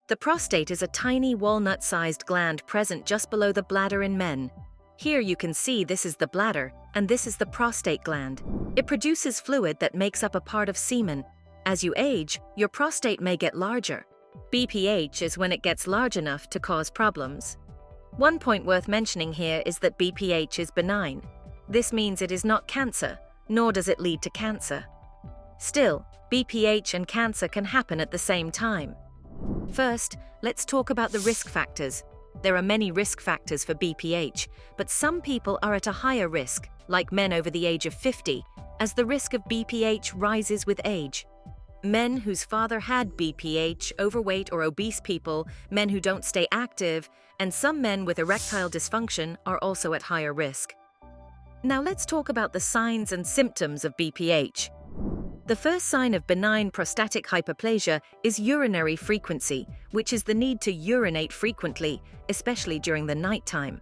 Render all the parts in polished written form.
The prostate is a tiny walnut-sized gland present just below the bladder in men. Here you can see this is the bladder, and this is the prostate gland. It produces fluid that makes up a part of semen. As you age, your prostate may get larger. BPH is when it gets large enough to cause problems. One point worth mentioning here is that BPH is benign. This means it is not cancer, nor does it lead to cancer. Still, BPH and cancer can happen at the same time. First, let's talk about the risk factors. There are many risk factors for BPH, but some people are at a higher risk, like men over the age of 50, as the risk of BPH rises with age. Men whose father had BPH, overweight or obese people, men who don't stay active, and some men with erectile dysfunction are also at higher risk. Now let's talk about the signs and symptoms of BPH. The first sign of benign prostatic hyperplasia is urinary frequency, which is the need to urinate frequently, especially during the nighttime.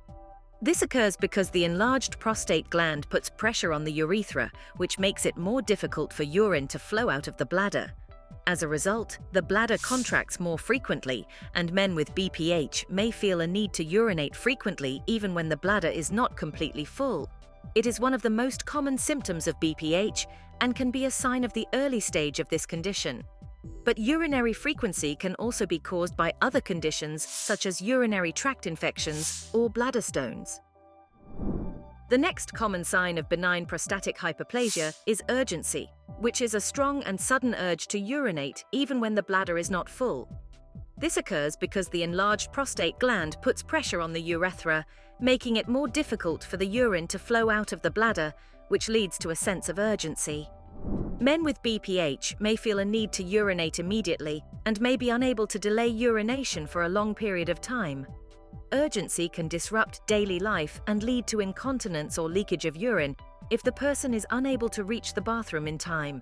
This occurs because the enlarged prostate gland puts pressure on the urethra, which makes it more difficult for urine to flow out of the bladder. As a result, the bladder contracts more frequently, and men with BPH may feel a need to urinate frequently even when the bladder is not completely full. It is one of the most common symptoms of BPH and can be a sign of the early stage of this condition. But urinary frequency can also be caused by other conditions such as urinary tract infections or bladder stones. The next common sign of benign prostatic hyperplasia is urgency, which is a strong and sudden urge to urinate even when the bladder is not full. This occurs because the enlarged prostate gland puts pressure on the urethra, making it more difficult for the urine to flow out of the bladder, which leads to a sense of urgency. Men with BPH may feel a need to urinate immediately and may be unable to delay urination for a long period of time. Urgency can disrupt daily life and lead to incontinence or leakage of urine if the person is unable to reach the bathroom in time.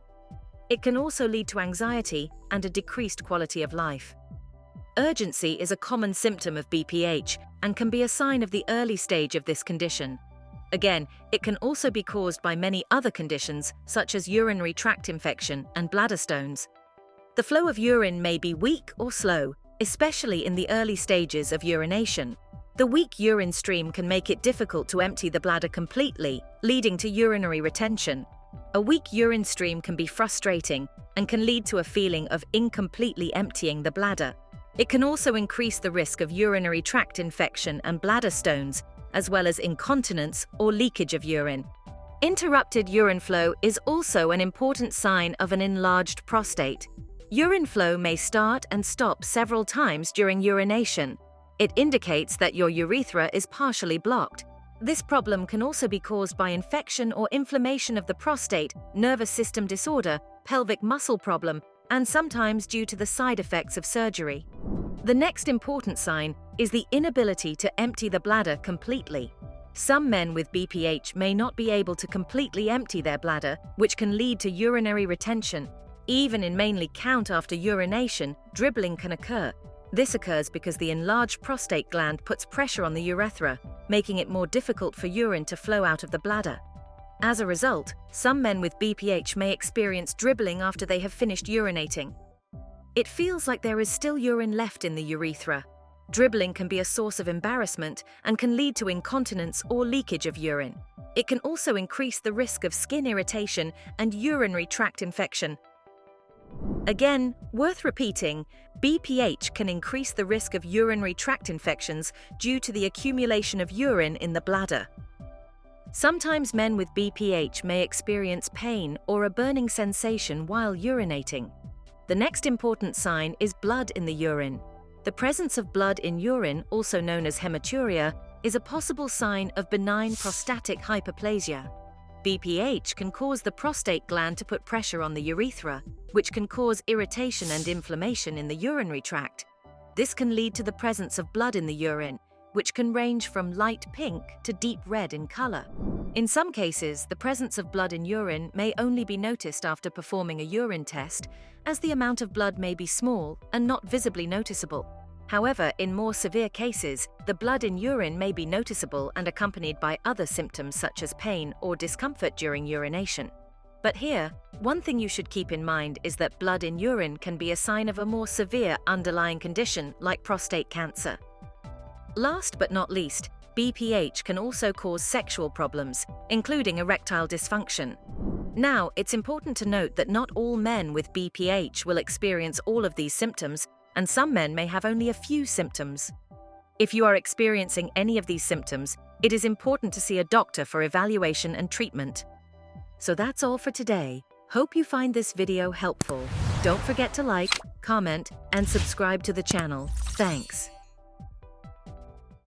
It can also lead to anxiety and a decreased quality of life. Urgency is a common symptom of BPH and can be a sign of the early stage of this condition. Again, it can also be caused by many other conditions such as urinary tract infection and bladder stones. The flow of urine may be weak or slow, especially in the early stages of urination. The weak urine stream can make it difficult to empty the bladder completely, leading to urinary retention. A weak urine stream can be frustrating and can lead to a feeling of incompletely emptying the bladder. It can also increase the risk of urinary tract infection and bladder stones, as well as incontinence or leakage of urine. Interrupted urine flow is also an important sign of an enlarged prostate. Urine flow may start and stop several times during urination. It indicates that your urethra is partially blocked. This problem can also be caused by infection or inflammation of the prostate, nervous system disorder, pelvic muscle problem, and sometimes due to the side effects of surgery. The next important sign is the inability to empty the bladder completely. Some men with BPH may not be able to completely empty their bladder, which can lead to urinary retention. Even in mainly count after urination, dribbling can occur. This occurs because the enlarged prostate gland puts pressure on the urethra, making it more difficult for urine to flow out of the bladder. As a result, some men with BPH may experience dribbling after they have finished urinating. It feels like there is still urine left in the urethra. Dribbling can be a source of embarrassment and can lead to incontinence or leakage of urine. It can also increase the risk of skin irritation and urinary tract infection. Again, worth repeating, BPH can increase the risk of urinary tract infections due to the accumulation of urine in the bladder. Sometimes men with BPH may experience pain or a burning sensation while urinating. The next important sign is blood in the urine. The presence of blood in urine, also known as hematuria, is a possible sign of benign prostatic hyperplasia. BPH can cause the prostate gland to put pressure on the urethra, which can cause irritation and inflammation in the urinary tract. This can lead to the presence of blood in the urine, which can range from light pink to deep red in color. In some cases, the presence of blood in urine may only be noticed after performing a urine test, as the amount of blood may be small and not visibly noticeable. However, in more severe cases, the blood in urine may be noticeable and accompanied by other symptoms such as pain or discomfort during urination. But here, one thing you should keep in mind is that blood in urine can be a sign of a more severe underlying condition like prostate cancer. Last but not least, BPH can also cause sexual problems, including erectile dysfunction. Now, it's important to note that not all men with BPH will experience all of these symptoms, and some men may have only a few symptoms. If you are experiencing any of these symptoms, it is important to see a doctor for evaluation and treatment. So that's all for today. Hope you find this video helpful. Don't forget to like, comment, and subscribe to the channel. Thanks.